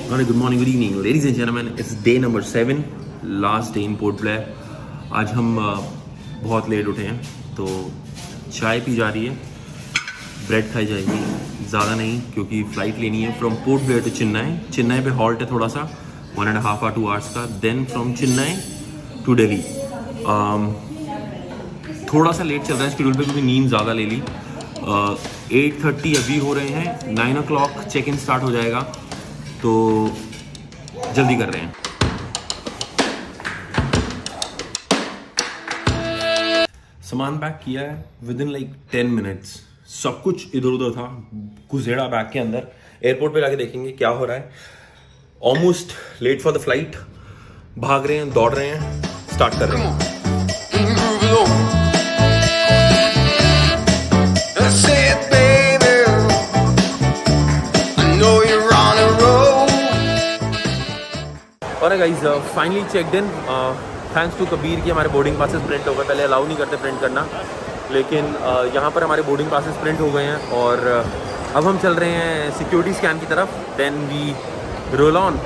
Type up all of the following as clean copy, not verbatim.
Good morning, good evening, ladies and gentlemen. It's day number 7, last day in Port Blair. आज हम बहुत late उठे हैं, तो चाय पी जा रही है, ब्रेड खाई जाएगी, ज़्यादा नहीं क्योंकि फ़्लाइट लेनी है फ्रॉम पोर्ट ब्लेयर टू चेन्नई. चेन्नई पे हॉल्ट है थोड़ा सा 1.5 or 2 hours का. Then from Chennai to Delhi. थोड़ा सा लेट चल रहा है शेड्यूल पे क्योंकि नींद ज़्यादा ले ली. 8:30 अभी हो रहे हैं, 9 o'clock चेक इन स्टार्ट हो जाएगा, तो जल्दी कर रहे हैं. सामान पैक किया है विद इन लाइक 10 minutes. सब कुछ इधर उधर था, घुसेड़ा बैग के अंदर. एयरपोर्ट पे जाके देखेंगे क्या हो रहा है. Almost late for the flight. भाग रहे हैं, दौड़ रहे हैं, स्टार्ट कर रहे हैं. और guys finally checked in. Thanks to Kabir कि हमारे बोर्डिंग पासेस प्रिंट हो गए. पहले अलाउ नहीं करते प्रिंट करना, लेकिन यहाँ पर हमारे बोर्डिंग पासेस प्रिंट हो गए हैं. और अब हम चल रहे हैं सिक्योरिटी स्कैन की तरफ. Then we roll on.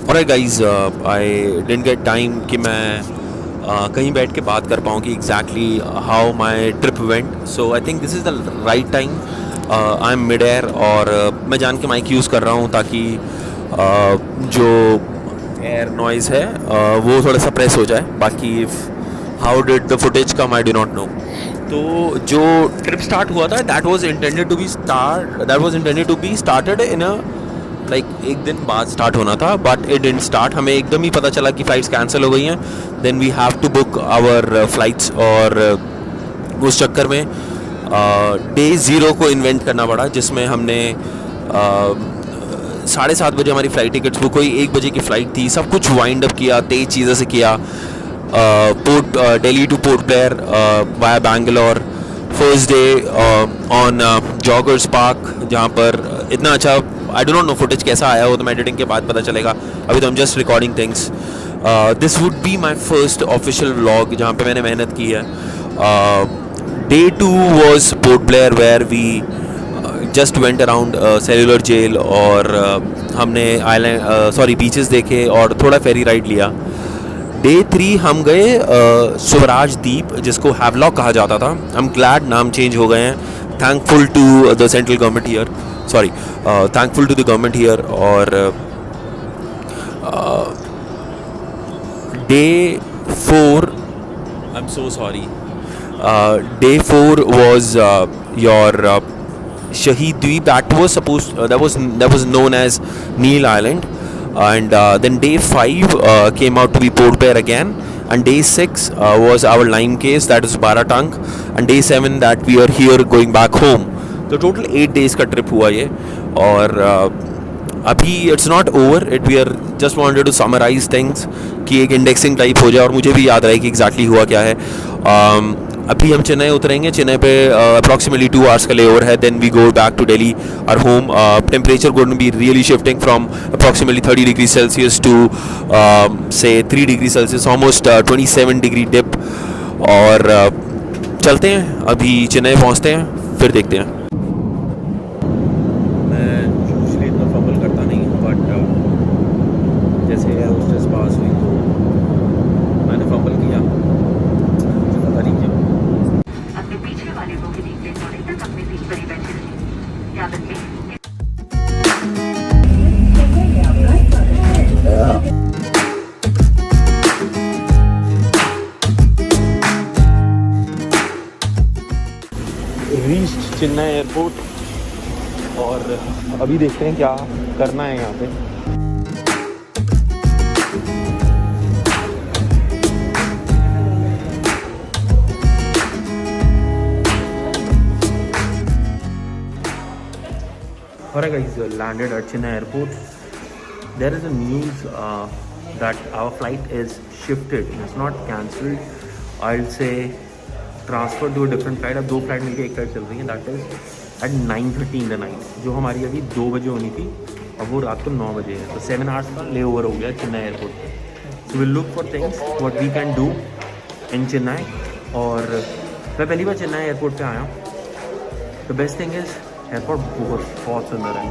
Alright guys, I didn't get time कि मैं कहीं बैठ के बात कर पाऊँ कि exactly how my trip went. So I think this is the right time. I'm mid-air और मैं जान के माइक यूज़ कर रहा हूँ ताकि जो एयर नॉइज़ है वो थोड़ा सा प्रेस हो जाए. बाकी how did the footage come, I do not know. तो जो ट्रिप स्टार्ट हुआ था that was intended to be started in a like एक दिन बाद स्टार्ट होना था, बट इट डिडंट स्टार्ट. हमें एकदम ही पता चला कि फ़्लाइट्स कैंसिल हो गई हैं. Then we have to book our flights, और उस चक्कर में डे 0 को इन्वेंट करना पड़ा, जिसमें हमने 7:30 बजे हमारी फ़्लाइट टिकट्स बुक हुई. 1 बजे की फ़्लाइट थी. सब कुछ वाइंड अप किया, तेज़ चीज़ों से किया. Delhi two port Blair via Bangalore. First day on joggers park, जहाँ पर इतना अच्छा आई डोंट नो फुटेज कैसा आया हो, तो मैं एडिटिंग के बाद पता चलेगा. अभी तो हम just recording things. This would be my first official vlog जहाँ पे मैंने मेहनत की है. Day 2 was Port Blair where we just went around Cellular Jail, और हमने आइलैंड बीचेस देखे और थोड़ा फेरी राइड लिया. डे 3 हम गए स्वराज द्वीप, जिसको हैवलॉक कहा जाता था. आई एम ग्लैड नाम चेंज हो गए हैं. Thankful to the central government here, thankful to the government here. और day 4, I'm so sorry, day 4 was your Shaheed Dweep. That was known as Neil Island. And then day 5 came out to be Port Blair again, and day 6 was our Lime case, that is Baratank, and day 7 that we are here going back home. तो total 8 days का ट्रिप हुआ ये. और अभी it's not over it. We are just wanted to summarize things कि एक indexing type हो जाए और मुझे भी याद रहे कि एग्जैक्टली हुआ क्या है. अभी हम चेन्नई उतरेंगे. चेन्नई पे अप्रॉक्सीमेटली 2 hours का लेओवर है. Then we go back to Delhi our home. Temperature going to be really shifting from approximately 30 degrees Celsius to say 3 degrees Celsius, almost 27 degree dip. और चलते हैं, अभी चेन्नई पहुँचते हैं, फिर देखते हैं. जैसे एयर होस्टेस पास हुई तो मैंने फंबल किया, पता नहीं क्यों. अपने पीछे वाले को भी देखते थोड़े तक अपने सीट पर ही बैठे रहिए. याद रखिए. रीच्ड चेन्नई एयरपोर्ट, और अभी देखते हैं क्या करना है यहाँ पे. Alright guys, landed at Chennai airport. There is a news that our flight is shifted. It's not cancelled. I'll say transferred to a different flight. अब 2 फ्लाइट मिलके एक फ्लाइट चल रही है. That is at 9:30 in the night. जो हमारी अभी 2 बजे होनी थी, अब वो रात को 9 बजे है. तो 7 hours का ले ओवर हो गया चेन्नई एयरपोर्ट पे. So we'll look for things what we can do in Chennai. और मैं पहली बार चेन्नई एयरपोर्ट पे आया. The best thing is airport बहुत सुंदर है.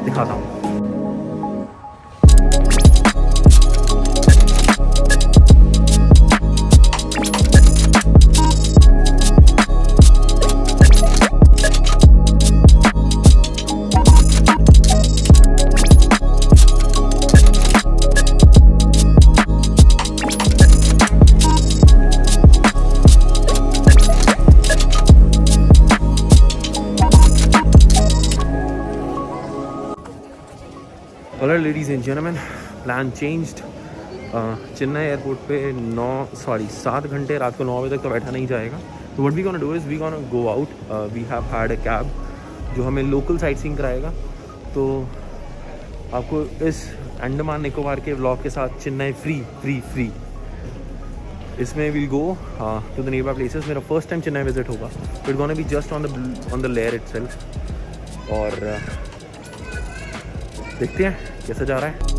दिखाता हूँ. Alright, ladies and gentlemen, plan changed. Chennai airport पे 7 घंटे रात को 9 बजे तक तो बैठा नहीं जाएगा. तो what we gonna do is we gonna go out. We have had a cab जो हमें लोकल साइट सीइंग कराएगा. तो आपको इस अंडमान निकोबार के व्लॉग के साथ चेन्नई फ्री इसमें will go to the nearby places. मेरा फर्स्ट टाइम चेन्नई विजिट होगा. It gonna be just on the layer itself. और देखते हैं कैसा जा रहा है.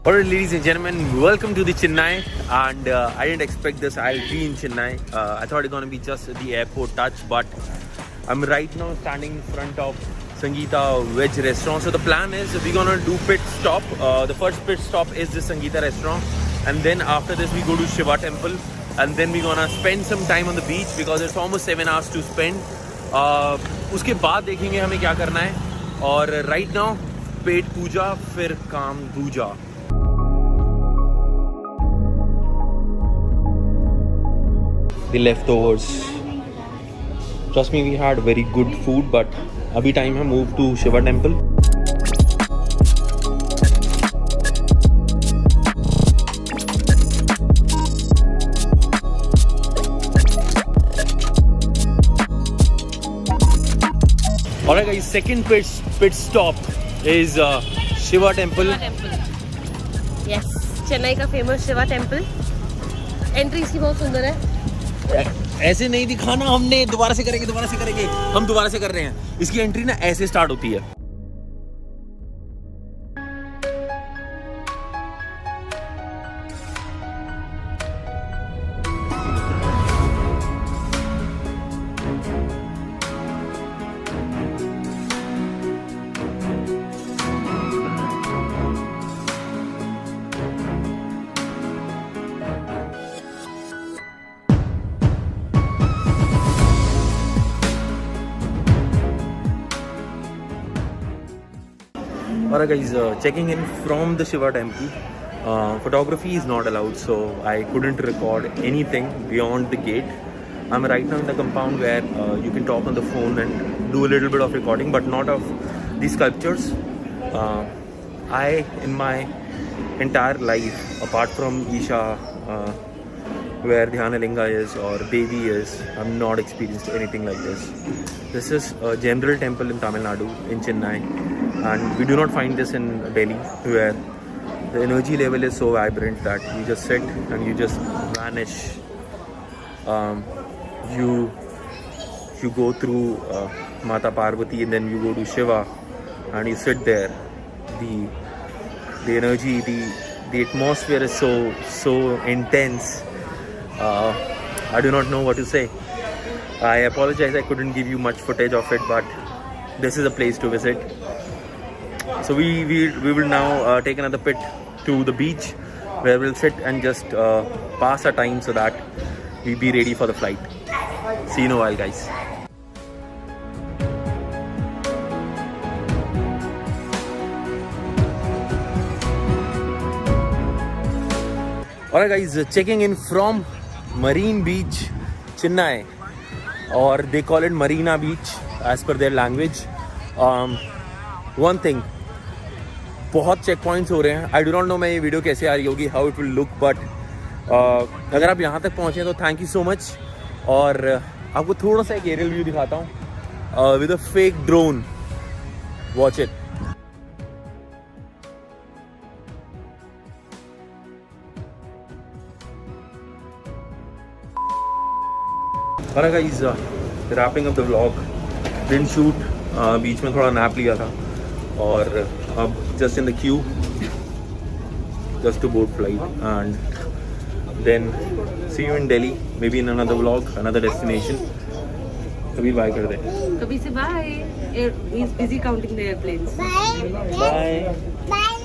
Alright, ladies and gentlemen, welcome to the Chennai. And I didn't expect this. I'll be in Chennai. I thought it's gonna be just the airport touch, but I'm right now standing in front of Sangeeta Veg Restaurant. So the plan is we're gonna do pit stop. The first pit stop is the Sangeeta Restaurant, and then after this we go to Shiva Temple, and then we're gonna spend some time on the beach because it's almost 7 hours to spend. उसके बाद देखेंगे हमें क्या करना है. और right now पेट पूजा फिर काम दूजा. The leftovers. Trust me, we had very good food, but अभी टाइम है move to Shiva temple. Alright guys, second pit stop is Shiva Temple. Yes, Chennai का फेमस शिवा टेम्पल. एंट्री इसकी बहुत सुंदर है. ऐसे नहीं दिखाना. हमने दोबारा से करेंगे. हम दोबारा से कर रहे हैं. इसकी एंट्री ना ऐसे स्टार्ट होती है. Alright guys, checking in from the Shiva temple. Photography is not allowed, so I couldn't record anything beyond the gate. I'm right now in the compound where you can talk on the phone and do a little bit of recording, but not of the sculptures. I, in my entire life, apart from Isha, where Dhyanalinga is or Devi is, I've not experienced anything like this. This is a general temple in Tamil Nadu, in Chennai, and we do not find this in Delhi, where the energy level is so vibrant that you just sit and you just vanish. You go through Mata Parvati and then you go to Shiva and you sit there. The energy, the atmosphere is so intense. I do not know what to say. I apologize, I couldn't give you much footage of it, but this is a place to visit. So we will now take another pit to the beach, where we'll sit and just pass our time so that we'll be ready for the flight. See you in a while, guys. Alright guys, checking in from Marine Beach, Chennai, or they call it Marina Beach as per their language. One thing, बहुत check points हो रहे हैं. I do not know मैं ये video कैसे आ रही होगी, how it will look, but अगर आप यहाँ तक पहुँचे तो थैंक यू सो मच. और आपको थोड़ा सा एक एरियल व्यू दिखाता हूँ with a fake drone. Watch it. Alright guys, wrapping up the vlog. Didn't shoot, बीच में थोड़ा नैप लिया था और अब just in the queue just to board flight and then see you in Delhi, maybe in another vlog, another destination. कभी bye कर दे. कभी से bye. He's busy counting the airplanes. Bye. Bye.